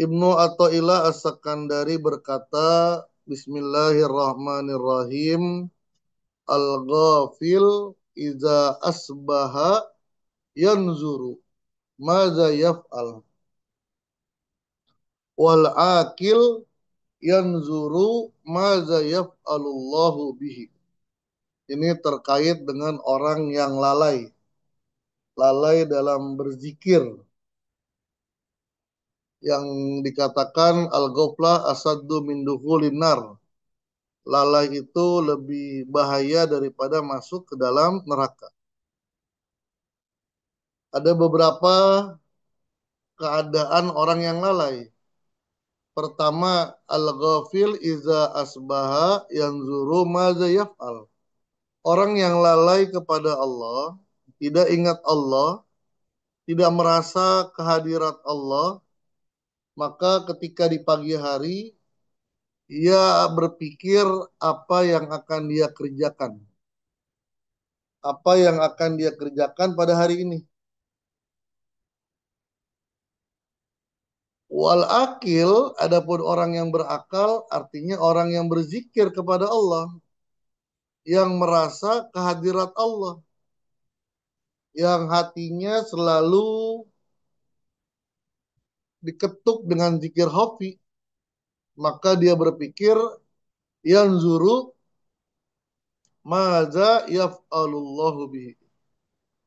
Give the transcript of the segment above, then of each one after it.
Ibnu Athaillah As-Sakandari berkata, Bismillahirrahmanirrahim. Al-ghafil iza asbaha yanzuru maza yaf'al. Wal akil yanzuru maza yaf'alullahu bihi. Ini terkait dengan orang yang lalai. Lalai dalam berzikir. Yang dikatakan al-ghaflah asaddu min dukhulin nar. Lalai itu lebih bahaya daripada masuk ke dalam neraka. Ada beberapa keadaan orang yang lalai. Pertama, al-ghafil iza asbaha yanzuru maza yaf'al. Orang yang lalai kepada Allah, tidak ingat Allah, tidak merasa kehadirat Allah, maka ketika di pagi hari, ia berpikir apa yang akan dia kerjakan. Apa yang akan dia kerjakan pada hari ini. Wal akil, adapun orang yang berakal, artinya orang yang berzikir kepada Allah, yang merasa kehadirat Allah, yang hatinya selalu diketuk dengan zikir khafi, maka dia berpikir yanzuru maza yaf'alullahu bihi.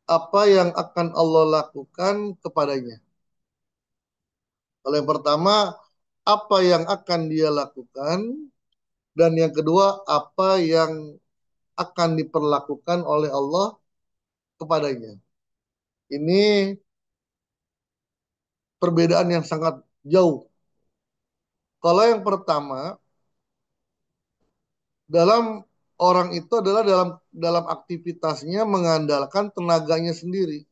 Apa yang akan Allah lakukan kepadanya. Kalau yang pertama, apa yang akan dia lakukan, dan yang kedua, apa yang akan diperlakukan oleh Allah kepadanya. Ini perbedaan yang sangat jauh. Kalau yang pertama, dalam orang itu adalah dalam dalam aktivitasnya mengandalkan tenaganya sendiri,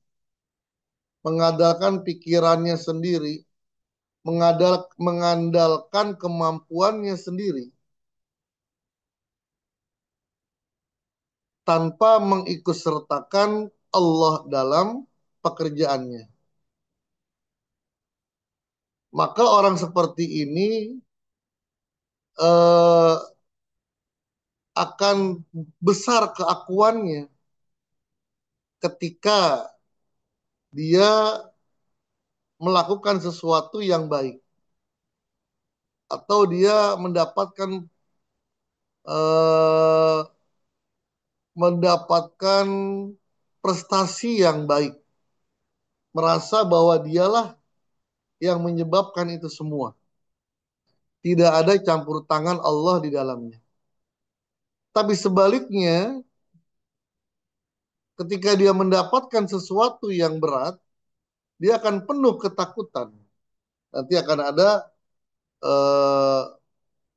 mengandalkan pikirannya sendiri, mengandalkan kemampuannya sendiri, tanpa mengikutsertakan Allah dalam pekerjaannya. Maka orang seperti ini eh, akan besar keakuannya ketika dia melakukan sesuatu yang baik atau dia eh, mendapatkan prestasi yang baik, merasa bahwa dialah yang menyebabkan itu semua. Tidak ada campur tangan Allah di dalamnya. Tapi sebaliknya, ketika dia mendapatkan sesuatu yang berat, dia akan penuh ketakutan. Nanti akan ada eh,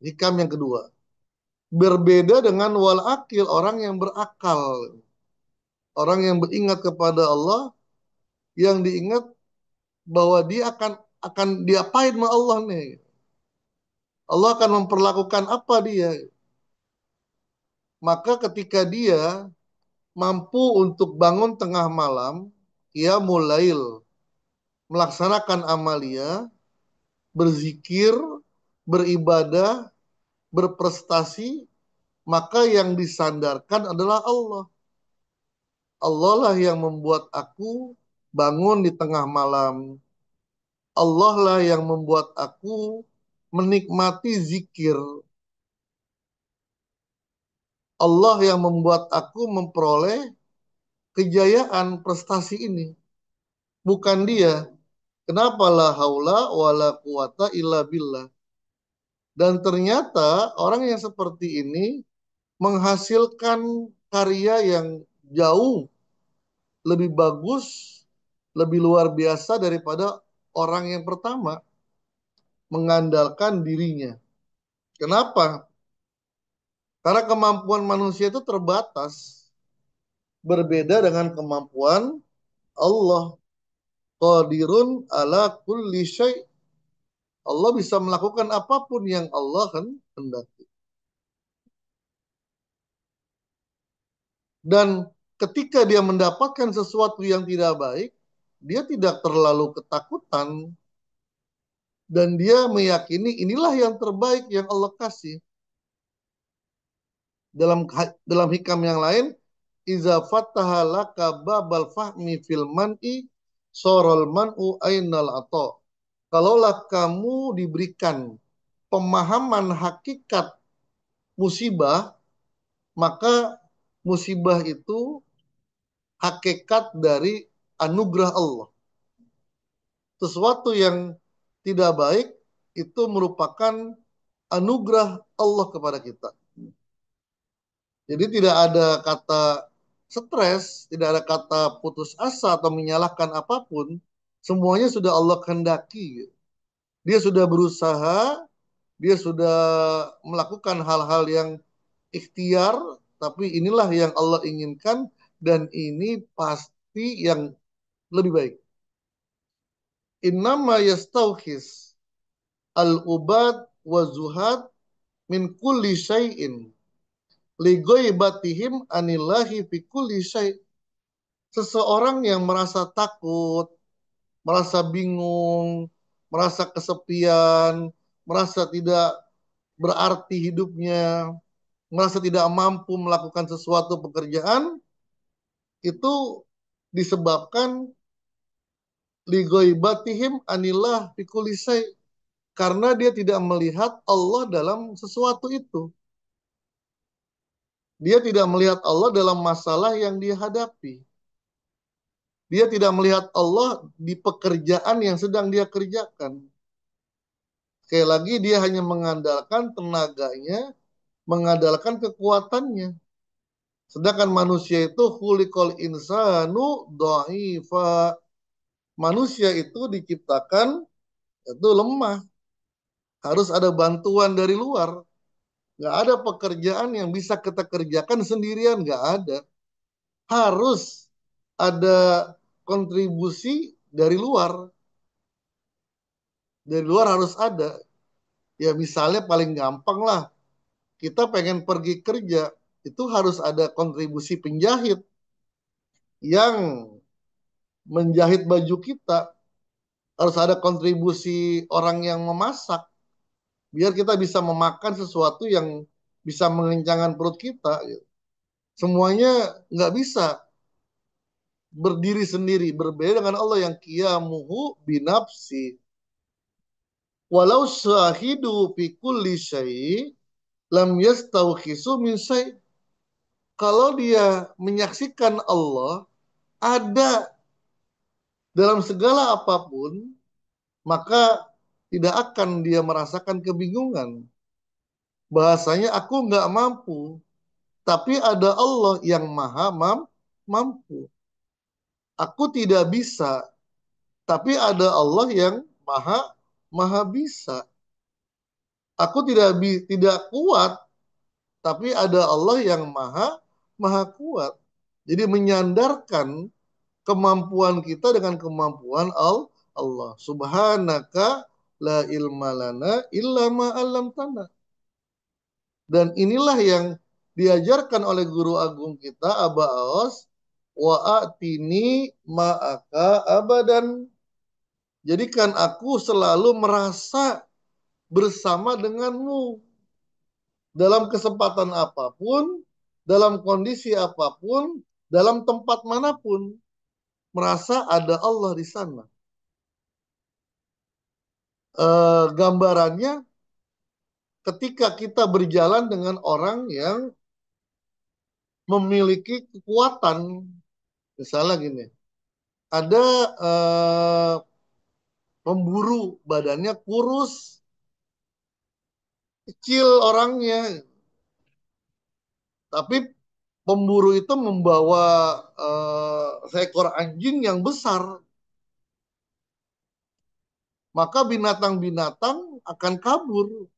hikam yang kedua. Berbeda dengan wal akil, orang yang berakal. Orang yang beringat kepada Allah, yang diingat bahwa dia akan diapain sama Allah nih. Allah akan memperlakukan apa dia. Maka ketika dia mampu untuk bangun tengah malam, ia mulail melaksanakan amalia, berzikir, beribadah, berprestasi, maka yang disandarkan adalah Allah. Allah lah yang membuat aku bangun di tengah malam. Allah lah yang membuat aku menikmati zikir. Allah yang membuat aku memperoleh kejayaan prestasi ini. Bukan dia. Kenapa la haula wala quwata illa billah. Dan ternyata orang yang seperti ini menghasilkan karya yang jauh lebih bagus, lebih luar biasa daripada orang yang pertama mengandalkan dirinya. Kenapa? Karena kemampuan manusia itu terbatas, berbeda dengan kemampuan Allah. Qadirun ala kulli syai'. Allah bisa melakukan apapun yang Allah hendaki. Dan ketika dia mendapatkan sesuatu yang tidak baik, dia tidak terlalu ketakutan. dan dia meyakini inilah yang terbaik yang Allah kasih. Dalam hikam yang lain, iza fataha laka babal fahmi fil man'i sorol man'u ainal ato. Kalaulah kamu diberikan pemahaman hakikat musibah, maka musibah itu hakikat dari anugerah Allah. Sesuatu yang tidak baik itu merupakan anugerah Allah kepada kita. Jadi tidak ada kata stres, tidak ada kata putus asa atau menyalahkan apapun. Semuanya sudah Allah kehendaki. Dia sudah berusaha, dia sudah melakukan hal-hal yang ikhtiar, tapi inilah yang Allah inginkan dan ini pasti yang lebih baik. Innama yastauhis al-ubad wa zuhad min kulli syai'in ligoibatihim anillahi fi kulli syai'. Seseorang yang merasa takut, merasa bingung, merasa kesepian, merasa tidak berarti hidupnya, merasa tidak mampu melakukan sesuatu pekerjaan, itu disebabkan ligoibatihim anillah fikulisai, karena dia tidak melihat Allah dalam sesuatu itu. Dia tidak melihat Allah dalam masalah yang dia hadapi. Dia tidak melihat Allah di pekerjaan yang sedang dia kerjakan. Sekali lagi dia hanya mengandalkan tenaganya, mengandalkan kekuatannya. Sedangkan manusia itu khuliqal insanu dha'ifa. Manusia itu diciptakan itu lemah. Harus ada bantuan dari luar. Nggak ada pekerjaan yang bisa kita kerjakan sendirian, nggak ada. Harus ada kontribusi dari luar. Dari luar harus ada. Ya misalnya paling gampang lah, kita pengen pergi kerja, itu harus ada kontribusi penjahit yang menjahit baju kita, harus ada kontribusi orang yang memasak, biar kita bisa memakan sesuatu yang bisa mengenyangkan perut kita. Gitu. Semuanya nggak bisa berdiri sendiri, berbeda dengan Allah yang qiyamuhu binafsi. Walau syahidu fi kulli syai' lam yastawkhisu min syai'. Kalau dia menyaksikan Allah ada dalam segala apapun, maka tidak akan dia merasakan kebingungan. Bahasanya aku nggak mampu, tapi ada Allah yang maha mampu. Aku tidak bisa, tapi ada Allah yang maha maha bisa. Aku tidak kuat, tapi ada Allah yang maha maha kuat. Jadi menyandarkan kemampuan kita dengan kemampuan Allah. Subhanaka la ilma lana illa ma 'allamtana. Dan inilah yang diajarkan oleh guru agung kita Aba Aos, wa atini ma'aka abadan. Jadikan aku selalu merasa bersama denganmu dalam kesempatan apapun, dalam kondisi apapun, dalam tempat manapun, merasa ada Allah di sana. Gambarannya ketika kita berjalan dengan orang yang memiliki kekuatan, misalnya gini, ada pemburu badannya kurus, kecil orangnya, tapi pemburu itu membawa seekor anjing yang besar, maka binatang-binatang akan kabur.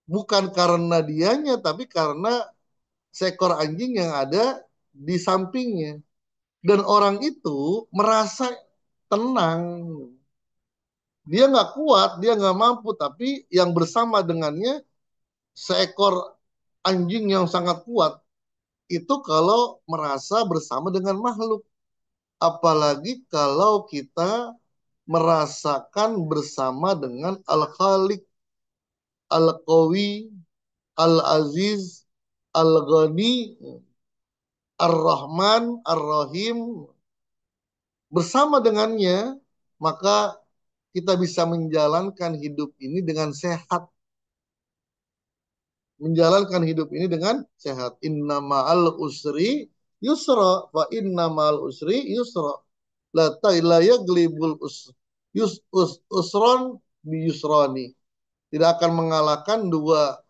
Bukan karena dianya, tapi karena seekor anjing yang ada di sampingnya. Dan orang itu merasa tenang. Dia nggak kuat, dia nggak mampu, tapi yang bersama dengannya seekor anjing yang sangat kuat. Itu kalau merasa bersama dengan makhluk. Apalagi kalau kita merasakan bersama dengan Al-Khaliq, Al-Qawi, Al-Aziz, Al-Ghani, Ar-Rahman, Ar-Rahim, bersama dengannya, maka kita bisa menjalankan hidup ini dengan sehat. Menjalankan hidup ini dengan sehat. Inna ma'al usri yusra, fa inna ma'al usri yusra. La yaglibul usron bi yusrani. Tidak akan mengalahkan dua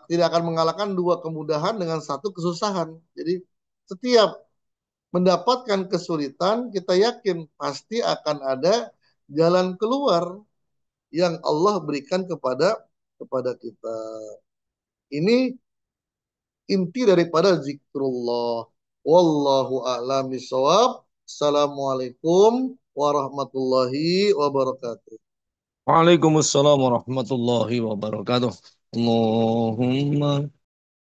tidak akan mengalahkan dua kemudahan dengan satu kesusahan. Jadi setiap mendapatkan kesulitan, kita yakin pasti akan ada jalan keluar yang Allah berikan kepada kita. Ini inti daripada zikrullah. Wallahu a'lam bishawab. Assalamualaikum warahmatullahi wabarakatuh. Waalaikumsalam warahmatullahi wabarakatuh. Allahumma